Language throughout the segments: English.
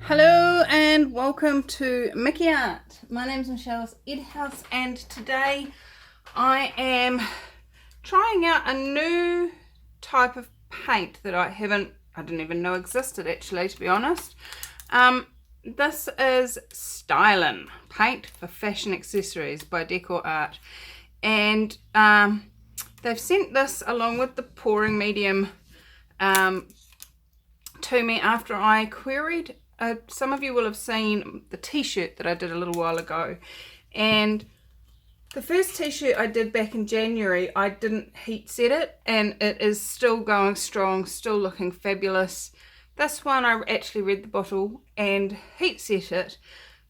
Hello and welcome to Mickey Art. My name's Michelle's Edhouse, and today I am trying out a new type of paint that I didn't even know existed actually, to be honest. This is Stylin, paint for fashion accessories by DecoArt, and they've sent this along with the pouring medium to me after I queried. Some of you will have seen the t-shirt that I did a little while ago, and the first t-shirt I did back in January, I didn't heat set it, and it is still going strong, still looking fabulous. This one I actually read the bottle and heat set it.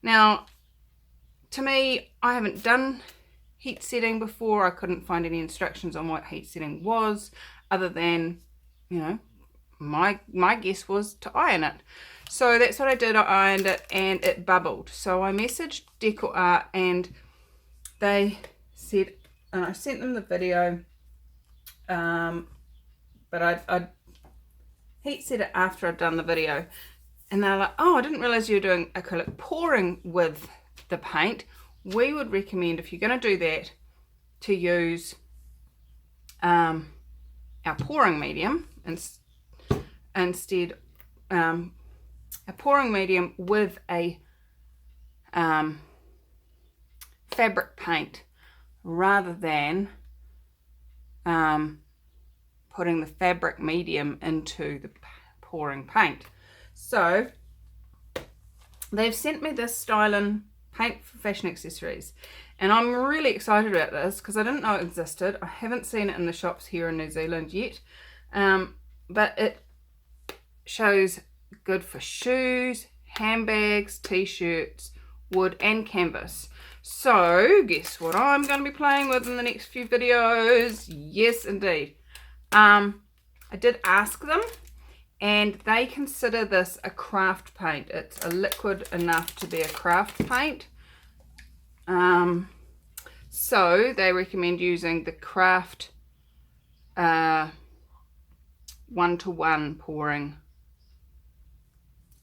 Now, to me, I haven't done heat setting before. I couldn't find any instructions on what heat setting was, other than, you know, my guess was to iron it. So that's what I did. I ironed it and it bubbled. So I messaged DecoArt and they said, and I sent them the video, but I heat set it after I'd done the video, and they're like, oh, I didn't realize you were doing acrylic pouring with the paint. We would recommend, if you're going to do that, to use our pouring medium instead. A pouring medium with a fabric paint, rather than putting the fabric medium into the pouring paint. So they've sent me this Stylin paint for fashion accessories, and I'm really excited about this because I didn't know it existed. I haven't seen it in the shops here in New Zealand yet, but it shows good for shoes, handbags, t-shirts, wood and canvas. So guess what I'm going to be playing with in the next few videos? Yes indeed. I did ask them, and they consider this a craft paint. It's a liquid enough to be a craft paint. So they recommend using the craft 1-to-1 pouring.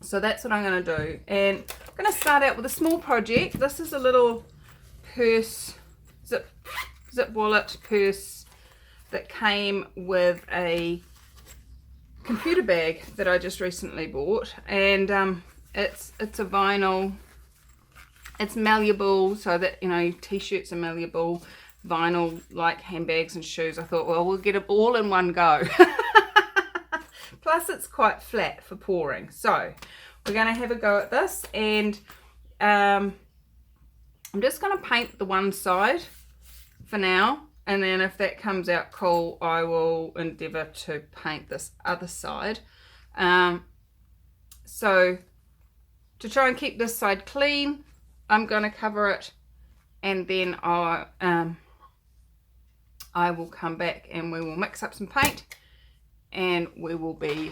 So that's what I'm going to do, and I'm going to start out with a small project. This is a little purse, zip wallet purse that came with a computer bag that I just recently bought, and it's a vinyl. It's malleable, so that, you know, t-shirts are malleable, vinyl like handbags and shoes. I thought, well, we'll get it all in one go. Plus it's quite flat for pouring. So we're going to have a go at this, and I'm just going to paint the one side for now, and then if that comes out cool, I will endeavour to paint this other side. So to try and keep this side clean, I'm going to cover it, and then I will come back and we will mix up some paint, and we will be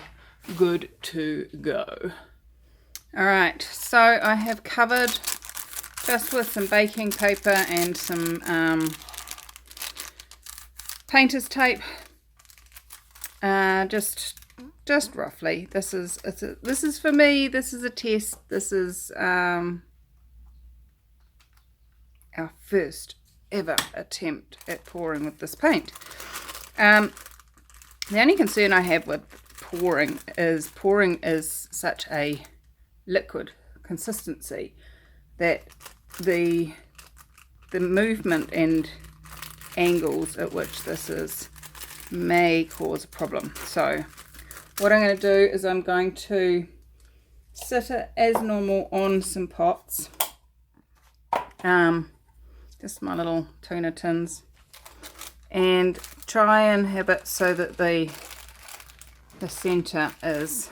good to go. Alright, so I have covered just with some baking paper and some painter's tape, just roughly. This is for me, this is a test. This is our first ever attempt at pouring with this paint. The only concern I have with pouring is such a liquid consistency that the movement and angles at which this is may cause a problem. So what I'm going to do is I'm going to sit it as normal on some pots, just my little tuna tins, and try and have it so that the center is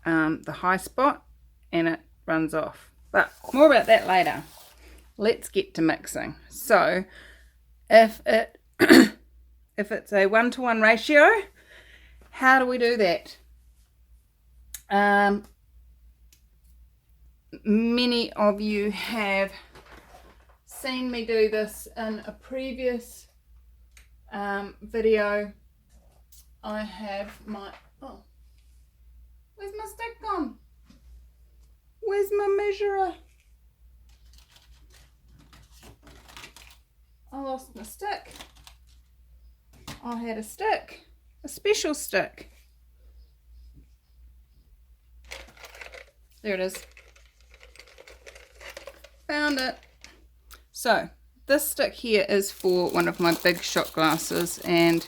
the high spot and it runs off. But more about that later. Let's get to mixing. So if it's a 1-to-1 ratio, how do we do that? Many of you have seen me do this in a previous video. I have my Where's my stick gone? Where's my measurer? I lost my stick. I had a stick, a special stick. There it is. Found it. So this stick here is for one of my big shot glasses, and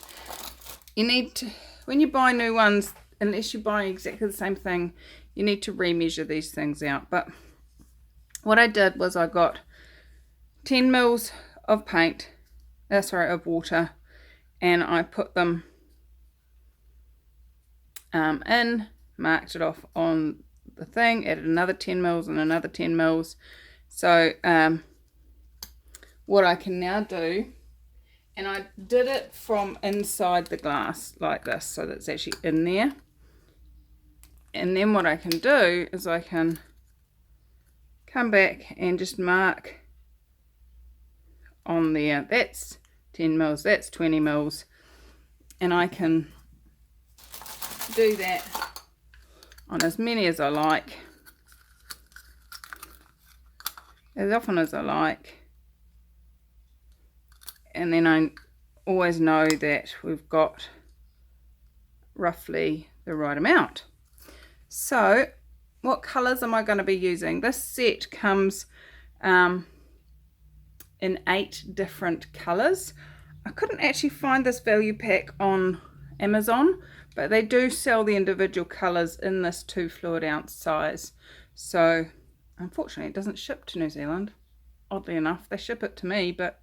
you need to, when you buy new ones, unless you buy exactly the same thing, you need to remeasure these things out. But what I did was I got 10 mils of paint, of water, and I put them in, marked it off on the thing, added another 10 mils and another 10 mils. So what I can now do, and I did it from inside the glass like this, so that's actually in there. And then what I can do is I can come back and just mark on there. That's 10 mils, that's 20 mils, and I can do that on as many as I like, as often as I like, and then I always know that we've got roughly the right amount. So what colours am I going to be using? This set comes in 8 different colours. I couldn't actually find this value pack on Amazon, but they do sell the individual colours in this 2 fluid ounce size. So unfortunately it doesn't ship to New Zealand. Oddly enough, they ship it to me, but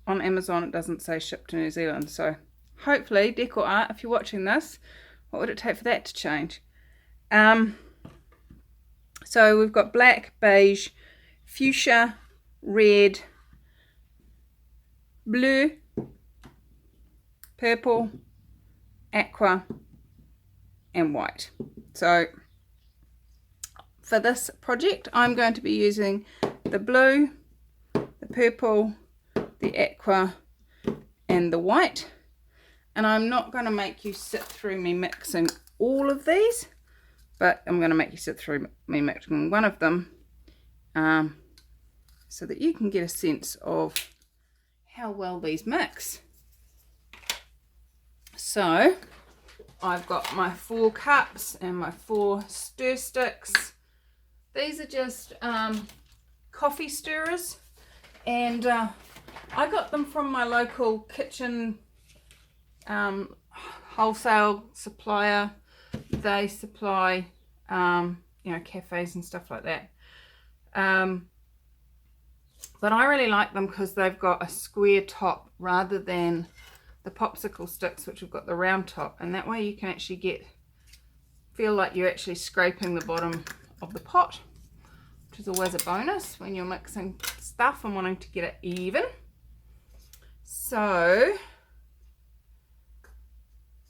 on Amazon it doesn't say ship to New Zealand. So hopefully, DecoArt, if you're watching this, what would it take for that to change? So we've got black, beige, fuchsia, red, blue, purple, aqua, and white. So for this project I'm going to be using the blue, the purple, the aqua, and the white. And I'm not going to make you sit through me mixing all of these, but I'm going to make you sit through me mixing one of them, so that you can get a sense of how well these mix. So I've got my 4 cups and my 4 stir sticks. These are just coffee stirrers, and I got them from my local kitchen wholesale supplier. They supply you know, cafes and stuff like that, but I really like them because they've got a square top rather than the popsicle sticks, which have got the round top, and that way you can actually feel like you're actually scraping the bottom of the pot, which is always a bonus when you're mixing stuff and wanting to get it even. So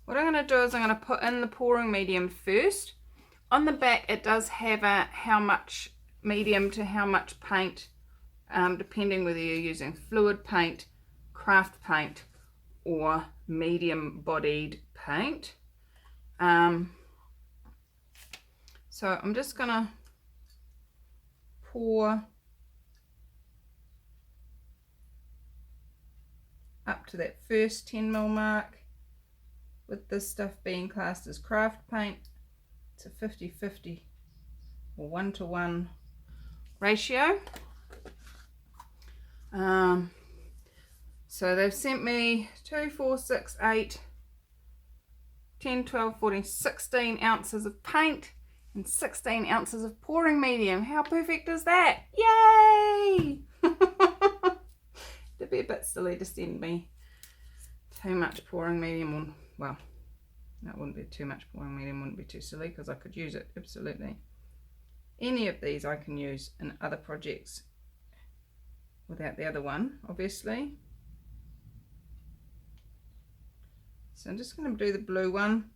what I'm going to do is I'm going to put in the pouring medium first. On the back it does have a how much medium to how much paint, depending whether you're using fluid paint, craft paint, or medium bodied paint. So I'm just going to pour up to that first 10 mil mark, with this stuff being classed as craft paint. It's a 50-50 or 1-to-1 ratio. So they've sent me 2, 4, 6, 8, 10, 12, 14, 16 ounces of paint and 16 ounces of pouring medium. How perfect is that? Yay! It'd be a bit silly to send me too much pouring medium on. Well, that wouldn't be too much pouring medium, wouldn't be too silly, because I could use it, absolutely. Any of these I can use in other projects without the other one, obviously. So I'm just going to do the blue one.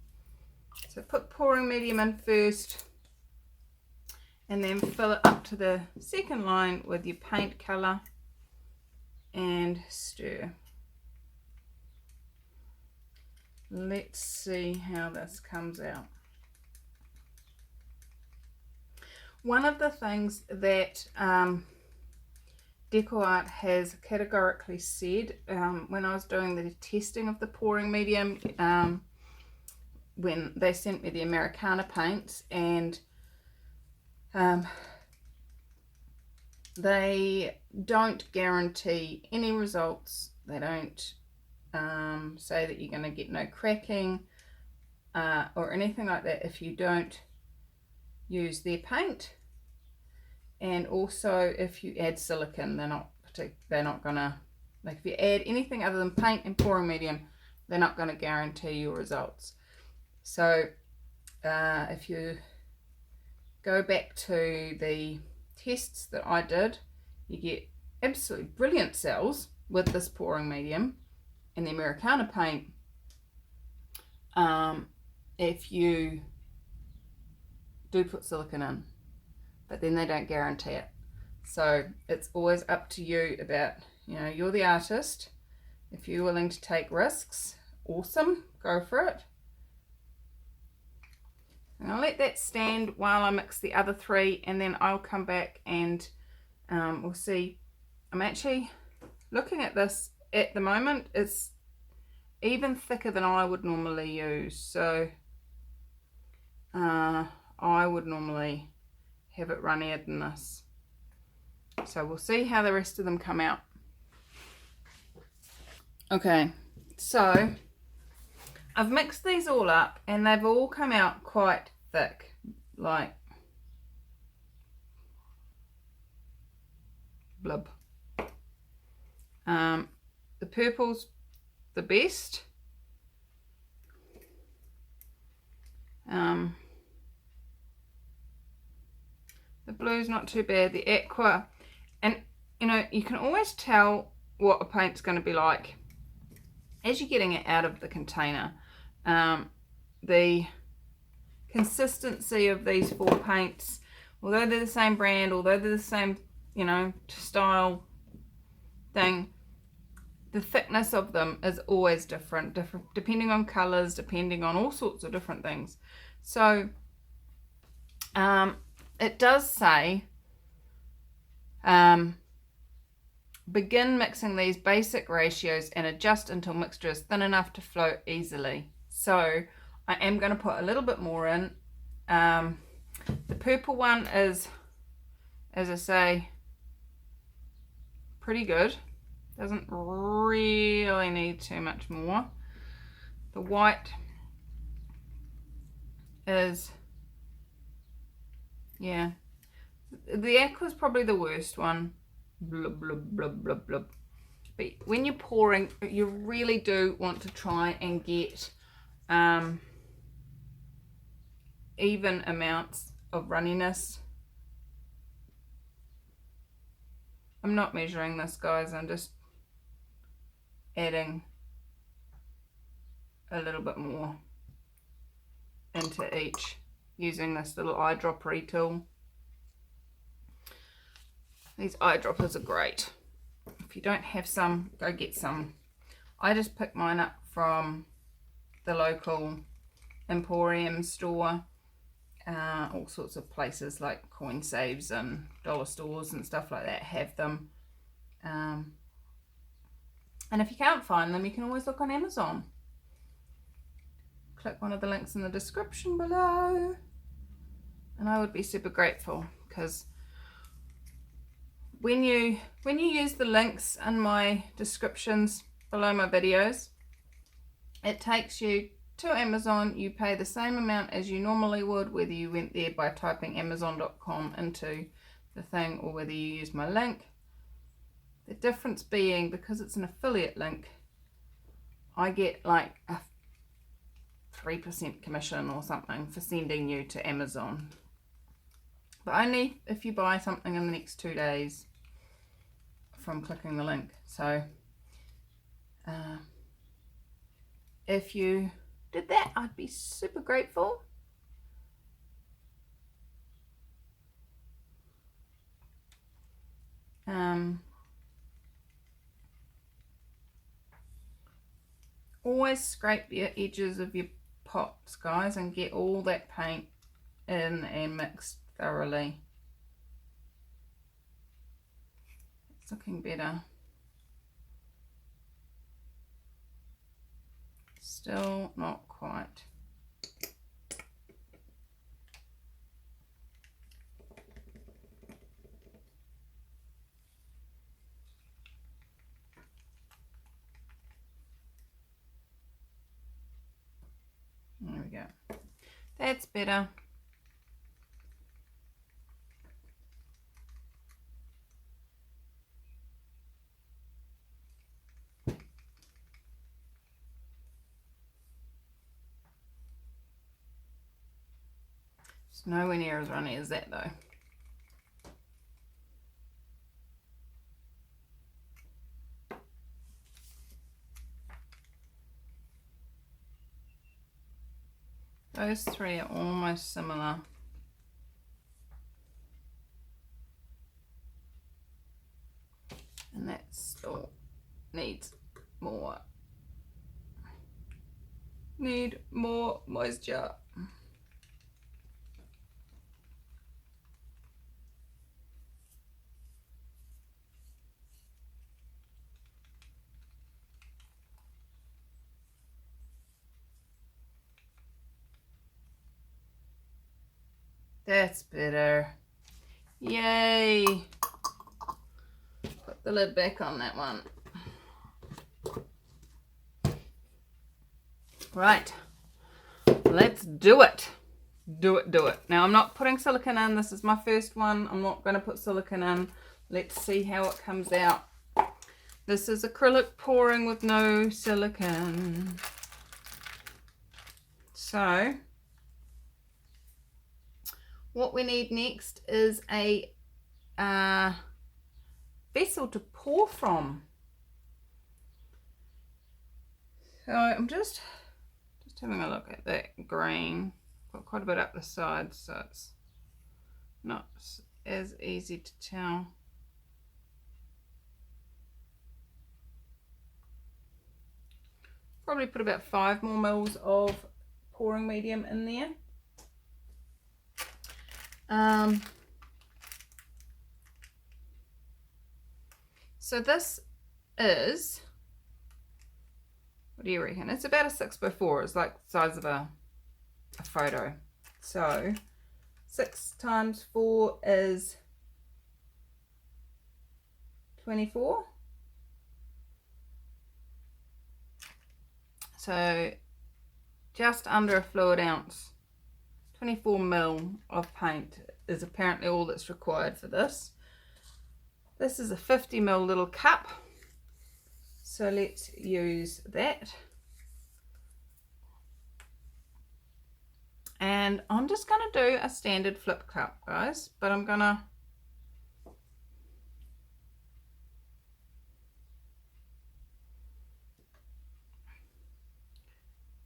So put pouring medium in first, and then fill it up to the second line with your paint colour and stir. Let's see how this comes out. One of the things that DecoArt has categorically said when I was doing the testing of the pouring medium, when they sent me the Americana paints, and they don't guarantee any results. They don't say that you're going to get no cracking or anything like that if you don't use their paint. And also if you add silicone, they're not gonna, like, if you add anything other than paint and pouring medium, they're not going to guarantee your results. So if you go back to the tests that I did, you get absolutely brilliant cells with this pouring medium and the Americana paint if you do put silicone in, but then they don't guarantee it. So it's always up to you about, you know, you're the artist. If you're willing to take risks, awesome, go for it. And I'll let that stand while I mix the other three, and then I'll come back and we'll see. I'm actually looking at this at the moment. It's even thicker than I would normally use, so I would normally have it runnier than this. So we'll see how the rest of them come out. Okay, so I've mixed these all up and they've all come out quite thick, like blub. The purple's the best. The blue's not too bad. The aqua, and you know, you can always tell what a paint's going to be like as you're getting it out of the container. The consistency of these four paints, although they're the same brand, although they're the same, you know, style thing, the thickness of them is always different depending on colors, depending on all sorts of different things. So it does say begin mixing these basic ratios and adjust until mixture is thin enough to flow easily. So I am going to put a little bit more in. The purple one is, as I say, pretty good. Doesn't really need too much more. The white is, yeah, the aqua's probably the worst one. Blub, blub, blub, blub, blub. But when you're pouring, you really do want to try and get even amounts of runniness. I'm not measuring this, guys, I'm just adding a little bit more into each using this little eyedropper tool. These eyedroppers are great. If you don't have some, go get some. I just picked mine up from the local emporium store. All sorts of places like Coin Saves and dollar stores and stuff like that have them. And if you can't find them, you can always look on Amazon. Click one of the links in the description below, and I would be super grateful, because when you use the links in my descriptions below my videos, it takes you to Amazon. You pay the same amount as you normally would whether you went there by typing amazon.com into the thing or whether you use my link. The difference being, because it's an affiliate link, I get like a 3% commission or something for sending you to Amazon, but only if you buy something in the next 2 days from clicking the link. So if you did that, I'd be super grateful. Always scrape your edges of your pots, guys, and get all that paint in and mixed thoroughly. looking better. Still not quite. There we go. That's better. It's nowhere near as runny as that though. Those three are almost similar. And that still needs more. Need more moisture. That's better. Yay! Put the lid back on that one. Right, let's do it. Do it. Now I'm not putting silicone in. This is my first one. I'm not going to put silicone in. Let's see how it comes out. This is acrylic pouring with no silicone. So what we need next is a vessel to pour from. So I'm just having a look at that green. Got quite a bit up the side, so it's not as easy to tell. Probably put about 5 more mils of pouring medium in there. So this is, what do you reckon? It's about a 6x4. It's like the size of a photo. So 6 times 4 is 24. So just under a fluid ounce. 24 mil of paint is apparently all that's required for this. This is a 50 ml little cup, so let's use that. And I'm just going to do a standard flip cup, guys, but I'm going to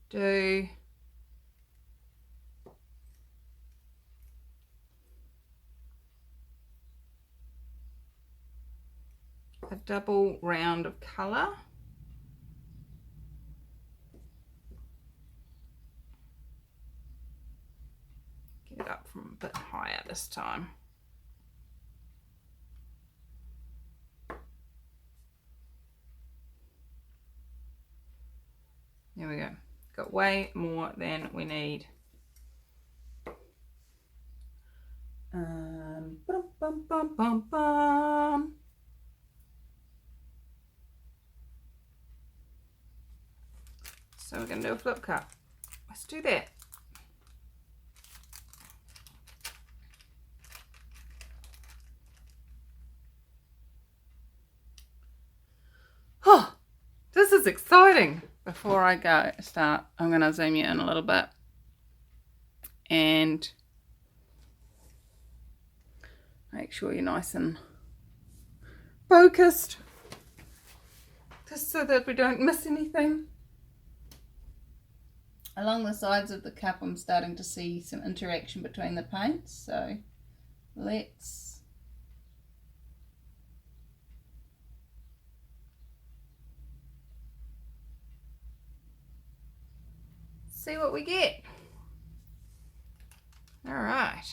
do a double round of colour. Get it up from a bit higher this time. There we go. Got way more than we need. Bum, bum, bum, bum, bum. So we're going to do a flip cup. Let's do that. Oh, this is exciting. Before I start, I'm going to zoom you in a little bit and make sure you're nice and focused, just so that we don't miss anything. Along the sides of the cup, I'm starting to see some interaction between the paints, so let's see what we get. All right.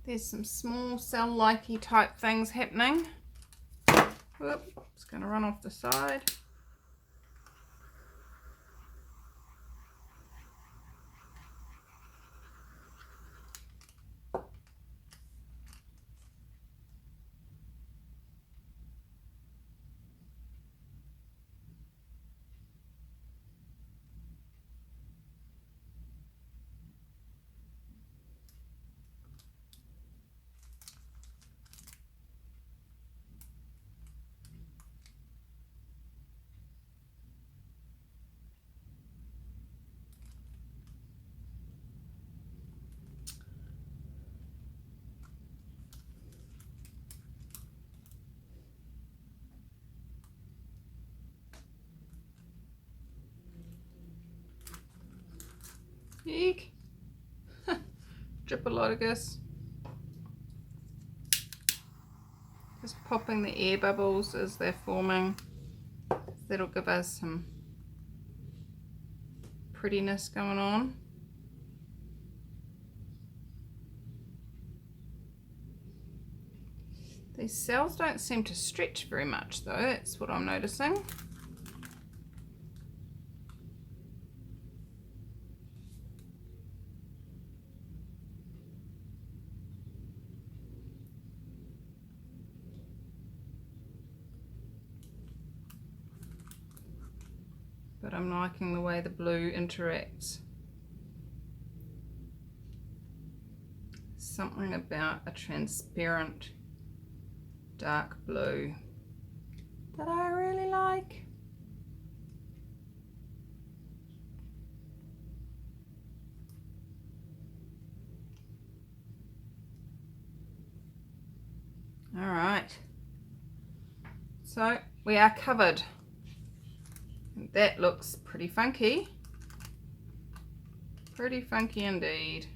There's some small cell-likey type things happening. Whoop, it's going to run off the side. Eek. Dripologus. Just popping the air bubbles as they're forming. That'll give us some prettiness going on. These cells don't seem to stretch very much though, that's what I'm noticing. But I'm liking the way the blue interacts. Something about a transparent dark blue that I really like. All right, so we are covered. That looks pretty funky. Pretty funky indeed.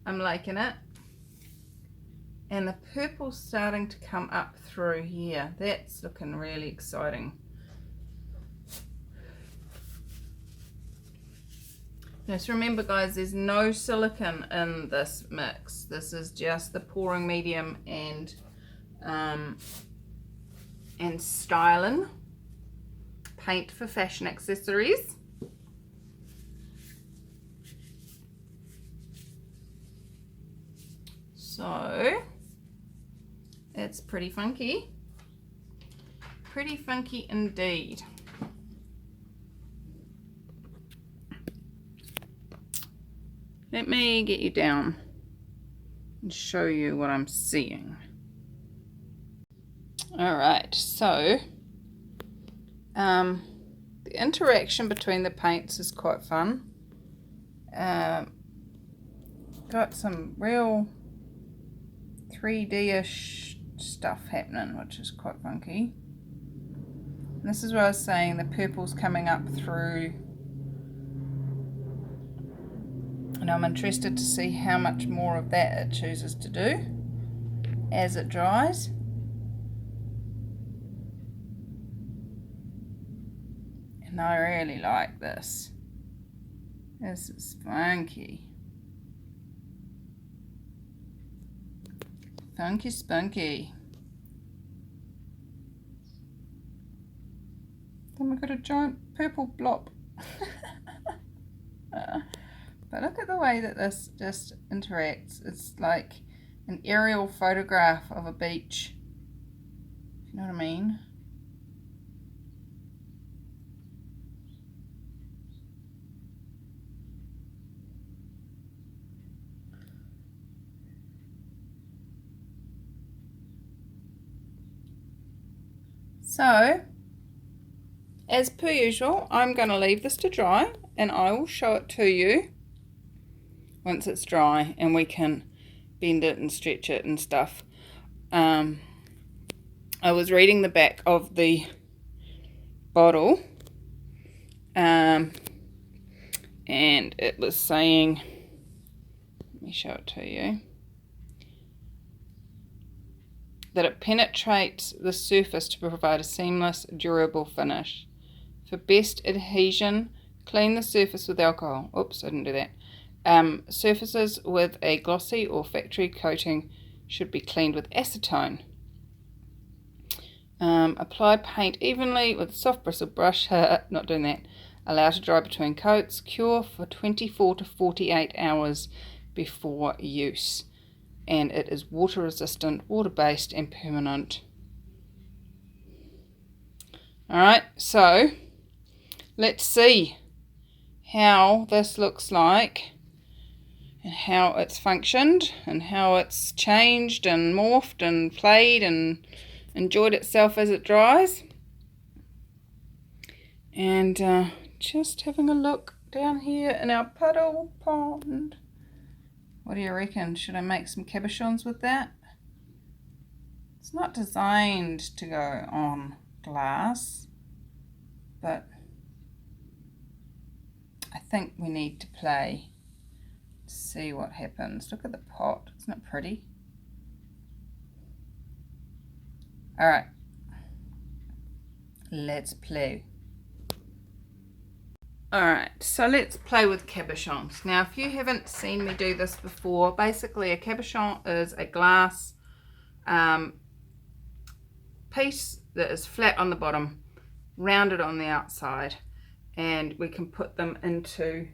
I'm liking it. And the purple's starting to come up through here. That's looking really exciting. Just remember guys, there's no silicone in this mix. This is just the pouring medium and Stylin paint for fashion accessories. So it's pretty funky. Pretty funky indeed. Let me get you down and show you what I'm seeing. All right, so the interaction between the paints is quite fun. Got some real 3D-ish stuff happening, which is quite funky. And this is what I was saying, the purple's coming up through. And I'm interested to see how much more of that it chooses to do as it dries. And I really like this. This is funky. Funky spunky. Then we've got a giant purple blob. But look at the way that this just interacts. It's like an aerial photograph of a beach. You know what I mean? So, as per usual, I'm going to leave this to dry and I will show it to you once it's dry and we can bend it and stretch it and stuff. I was reading the back of the bottle and it was saying, let me show it to you, that it penetrates the surface to provide a seamless, durable finish. For best adhesion, clean the surface with alcohol. Oops, I didn't do that. Surfaces with a glossy or factory coating should be cleaned with acetone. Apply paint evenly with a soft bristle brush. Not doing that. Allow to dry between coats. Cure for 24 to 48 hours before use. And it is water resistant, water based and permanent. Alright, so let's see how this looks like and how it's functioned and how it's changed and morphed and played and enjoyed itself as it dries. And just having a look down here in our puddle pond. What do you reckon? Should I make some cabochons with that? It's not designed to go on glass, but I think we need to play. See what happens. Look at the pot. Isn't it pretty? Alright. Let's play. Alright, so let's play with cabochons. Now, if you haven't seen me do this before, basically a cabochon is a glass piece that is flat on the bottom, rounded on the outside, and we can put them into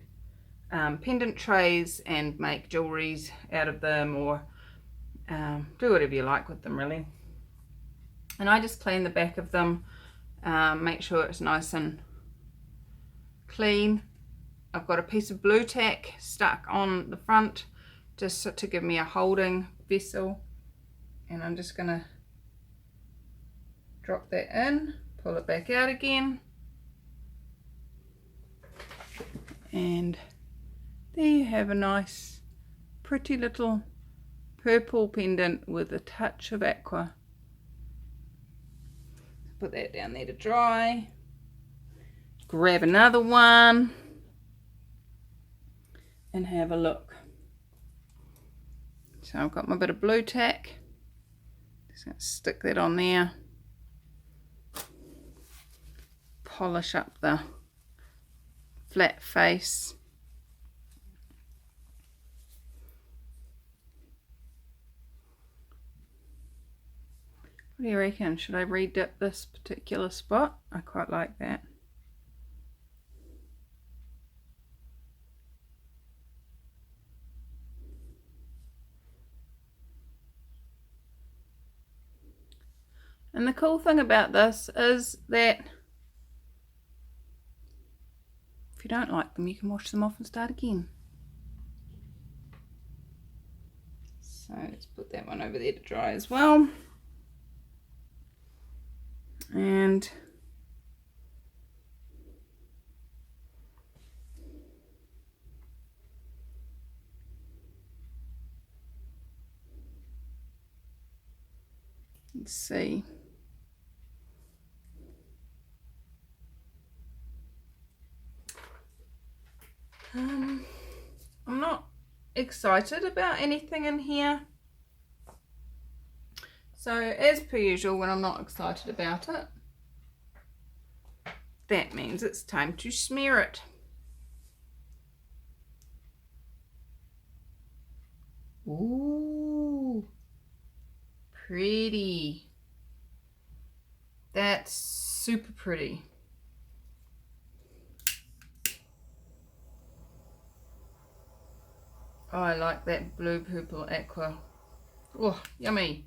pendant trays and make jewelries out of them, or do whatever you like with them really. And I just clean the back of them, make sure it's nice and clean. I've got a piece of blue tack stuck on the front just to give me a holding vessel, and I'm just gonna drop that in, pull it back out again, and there you have a nice pretty little purple pendant with a touch of aqua. Put that down there to dry. Grab another one and have a look. So I've got my bit of blue tack. Just going to stick that on there. Polish up the flat face. What do you reckon? Should I redip this particular spot? I quite like that. And the cool thing about this is that if you don't like them, you can wash them off and start again. So let's put that one over there to dry as well. And let's see. I'm not excited about anything in here. So as per usual, when I'm not excited about it, that means it's time to smear it. Ooh, pretty. That's super pretty. Oh, I like that blue purple aqua. Oh, yummy.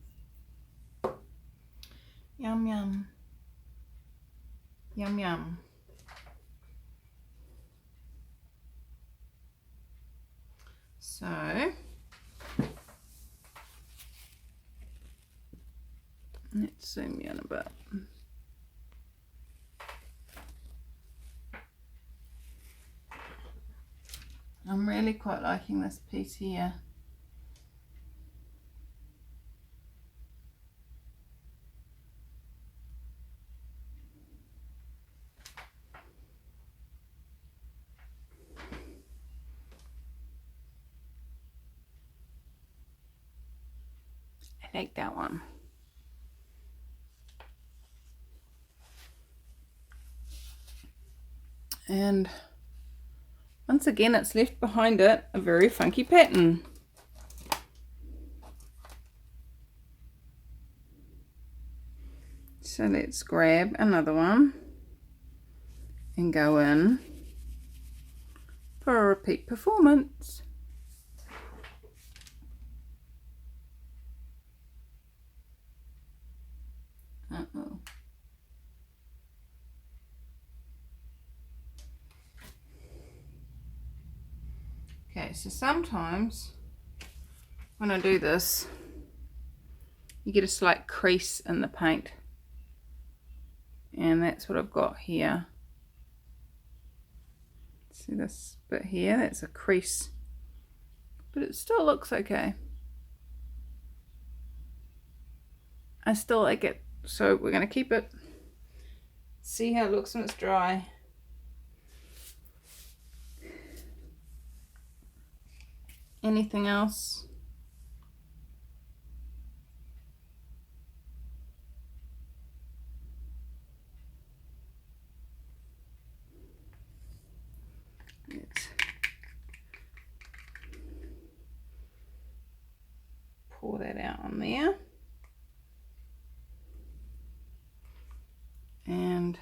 Yum, yum. Yum, yum. So, let's zoom in a bit. I'm really quite liking this piece here. I like that one. And once again, it's left behind it a very funky pattern. So let's grab another one and go in for a repeat performance. Uh-oh. Okay, so sometimes when I do this, you get a slight crease in the paint. And that's what I've got here. See this bit here? That's a crease. But it still looks okay. I still like it. So we're going to keep it. See how it looks when it's dry. Anything else? Let's pour that out on there. And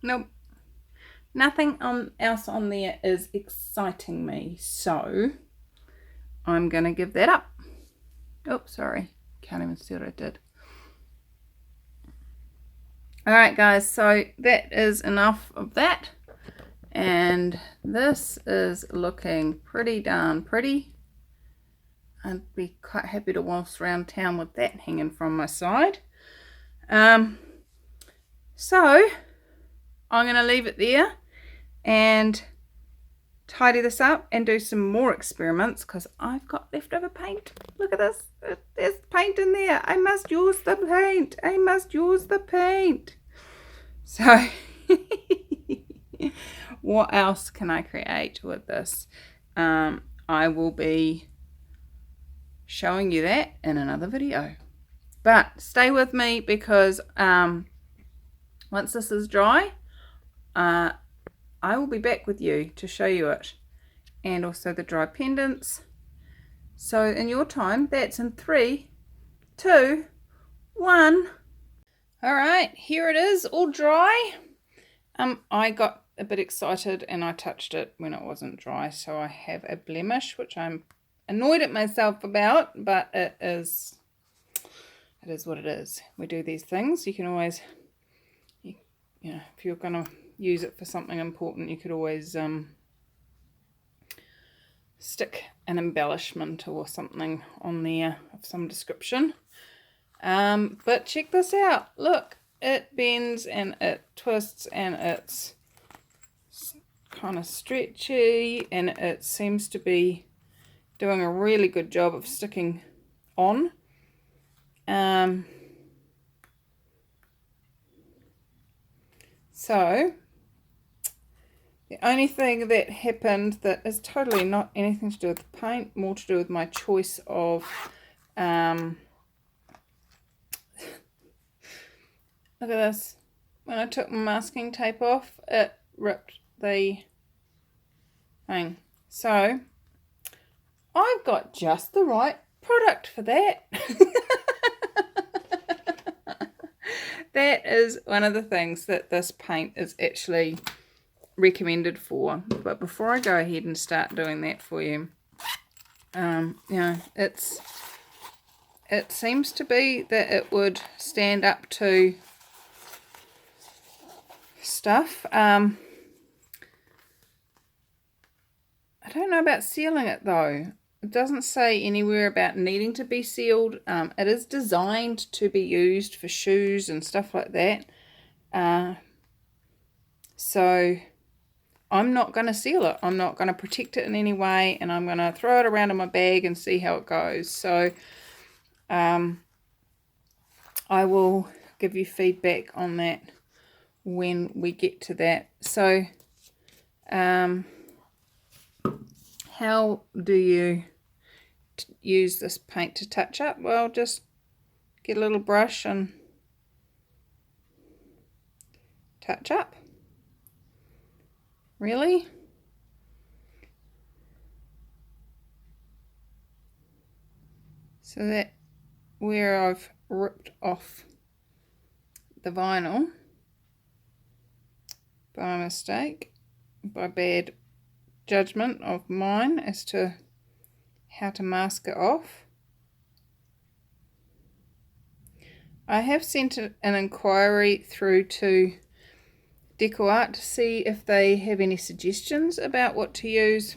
nope, nothing else on there is exciting me, so I'm gonna give that up. Oops, sorry, can't even see what I did. Alright guys, so that is enough of that, and this is looking pretty darn pretty. I'd be quite happy to waltz around town with that hanging from my side. So I'm going to leave it there and tidy this up and do some more experiments because I've got leftover paint. Look at this. There's paint in there. I must use the paint. I must use the paint. So what else can I create with this? I will be showing you that in another video. But stay with me because once this is dry, I will be back with you to show you it, and also the dry pendants. So in your time, that's in 3, 2, 1. All right, here it is, all dry. I got a bit excited and I touched it when it wasn't dry, so I have a blemish, which I'm annoyed at myself about, but it is what it is. We do these things. You can always, you know, if you're going to use it for something important, you could always stick an embellishment or something on there of some description. But check this out. Look, it bends and it twists and it's kind of stretchy, and it seems to be doing a really good job of sticking on. So the only thing that happened that is totally not anything to do with the paint, more to do with my choice of look at this. When I took my masking tape off, it ripped the thing. So I've got just the right product for that. That is one of the things that this paint is actually recommended for. But before I go ahead and start doing that for you, you know, it seems to be that it would stand up to stuff. I don't know about sealing it though. It doesn't say anywhere about needing to be sealed. It is designed to be used for shoes and stuff like that. So I'm not going to seal it. I'm not going to protect it in any way, and I'm going to throw it around in my bag and see how it goes. So I will give you feedback on that when we get to that. So how do you use this paint to touch up? Well, just get a little brush and touch up. Really? So that where I've ripped off the vinyl by mistake, by bad judgment of mine as to how to mask it off. I have sent an inquiry through to DecoArt to see if they have any suggestions about what to use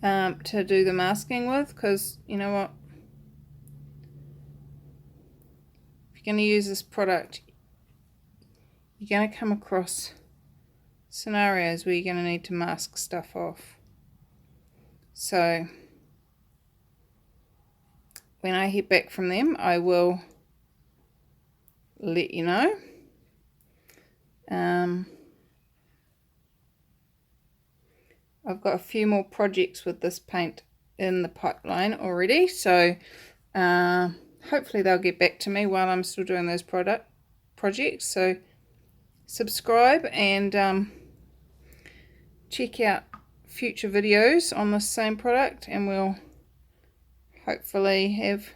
to do the masking with, because you know what, if you're going to use this product, you're going to come across scenarios where you're going to need to mask stuff off. So when I head back from them, I will let you know. I've got a few more projects with this paint in the pipeline already, so hopefully they'll get back to me while I'm still doing those projects. So subscribe and check out future videos on the same product, and we'll hopefully have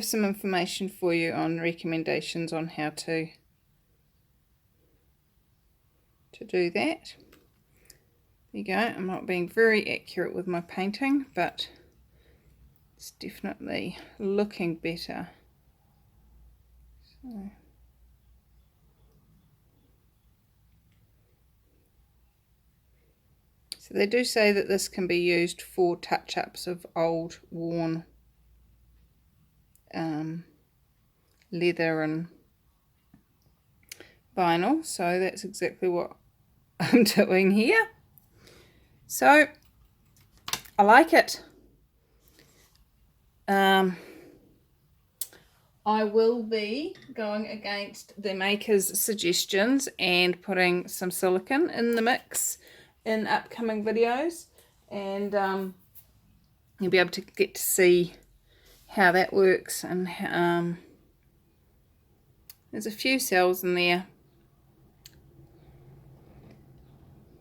some information for you on recommendations on how to do that. There you go. I'm not being very accurate with my painting, but it's definitely looking better. So they do say that this can be used for touch-ups of old, worn leather and vinyl, so that's exactly what I'm doing here. So I like it. I will be going against the maker's suggestions and putting some silicone in the mix in upcoming videos, and you'll be able to get to see how that works. And there's a few cells in there,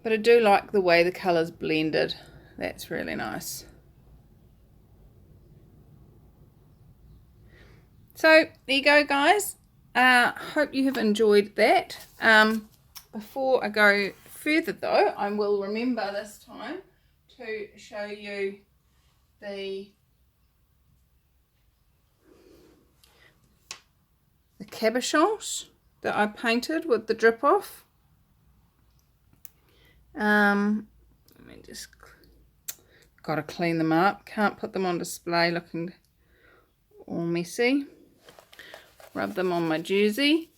but I do like the way the colours blended. That's really nice. So there you go, guys. Hope you have enjoyed that. Before I go further though, I will remember this time to show you the cabochons that I painted with the drip off. Let me just, gotta clean them up. Can't put them on display looking all messy. Rub them on my jersey.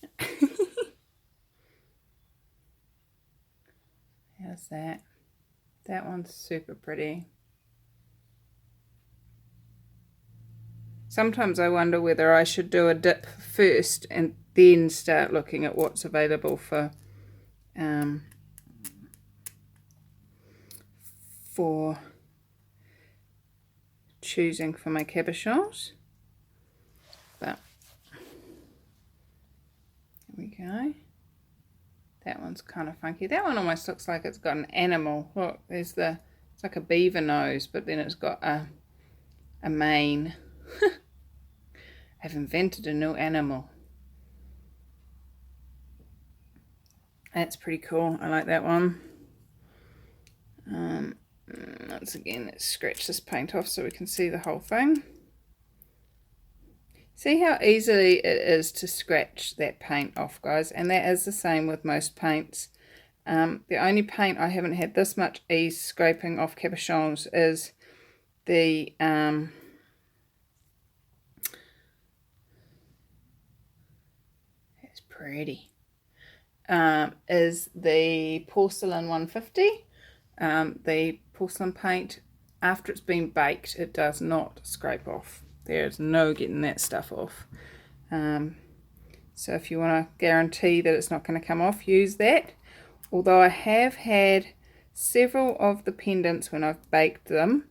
How's that? That one's super pretty. Sometimes I wonder whether I should do a dip first and then start looking at what's available for choosing for my cabochons. But there we go. That one's kind of funky. That one almost looks like it's got an animal. Look, there's it's like a beaver nose, but then it's got a mane. I've invented a new animal. That's pretty cool. I like that one. Once again, let's scratch this paint off so we can see the whole thing. See how easily it is to scratch that paint off, guys, and that is the same with most paints. The only paint I haven't had this much ease scraping off cabochons is the pretty. Is the porcelain 150. The porcelain paint, after it's been baked, it does not scrape off. There's no getting that stuff off. So if you want to guarantee that it's not going to come off, use that. Although I have had several of the pendants, when I've baked them,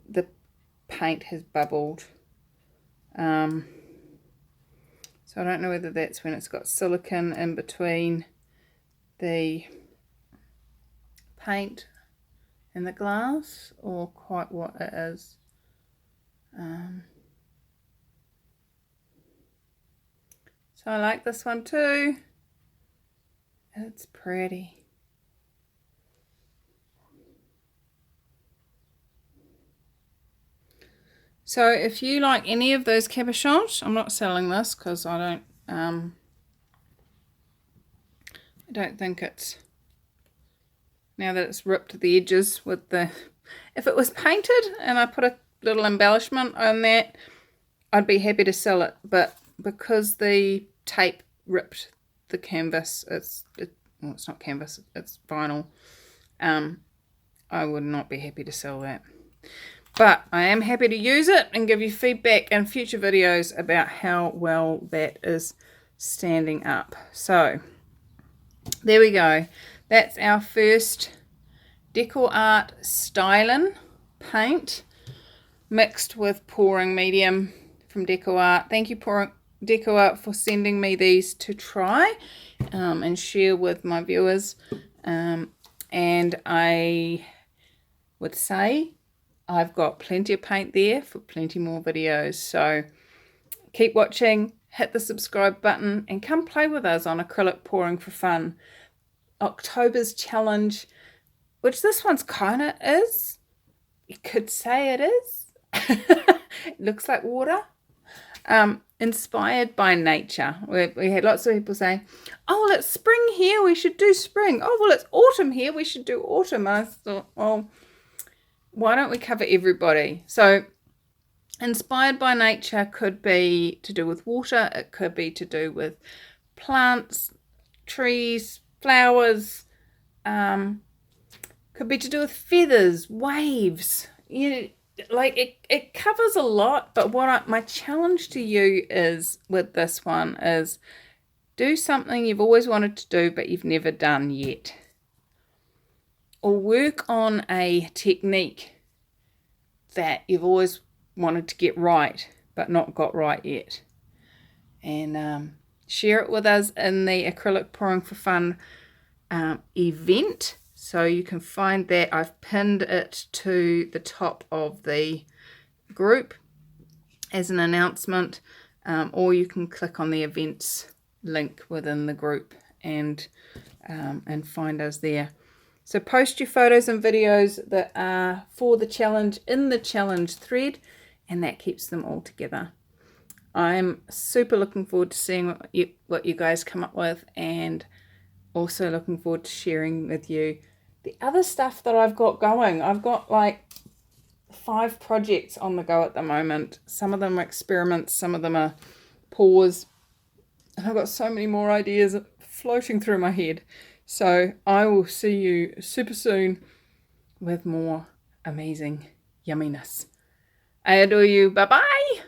the paint has bubbled. So I don't know whether that's when it's got silicone in between the paint and the glass, or quite what it is. So I like this one too. It's pretty. So if you like any of those cabochons, I'm not selling this because I don't think it's, now that it's ripped the edges with the, if it was painted and I put a little embellishment on that, I'd be happy to sell it, but because the tape ripped the canvas, well, it's not canvas, it's vinyl, I would not be happy to sell that. But I am happy to use it and give you feedback in future videos about how well that is standing up. So there we go. That's our first DecoArt Stylin paint mixed with pouring medium from DecoArt. Thank you, DecoArt, for sending me these to try and share with my viewers. And I would say I've got plenty of paint there for plenty more videos. So keep watching, hit the subscribe button, and come play with us on acrylic pouring for fun. October's challenge, which this one's kind of is. You could say it is. It looks like water. Inspired by nature. We had lots of people saying, oh, well, it's spring here, we should do spring. Oh, well, it's autumn here, we should do autumn. And I thought, well, why don't we cover everybody? So inspired by nature could be to do with water. It could be to do with plants, trees, flowers. Could be to do with feathers, waves. You know, like it covers a lot. But my challenge to you is with this one is do something you've always wanted to do but you've never done yet. Or work on a technique that you've always wanted to get right but not got right yet. And share it with us in the Acrylic Pouring for Fun event. So you can find that. I've pinned it to the top of the group as an announcement, or you can click on the events link within the group and find us there. So post your photos and videos that are for the challenge in the challenge thread, and that keeps them all together. I'm super looking forward to seeing what you guys come up with, and also looking forward to sharing with you the other stuff that I've got going. I've got like 5 projects on the go at the moment. Some of them are experiments, some of them are pours, and I've got so many more ideas floating through my head. So I will see you super soon with more amazing yumminess. I adore you. Bye-bye.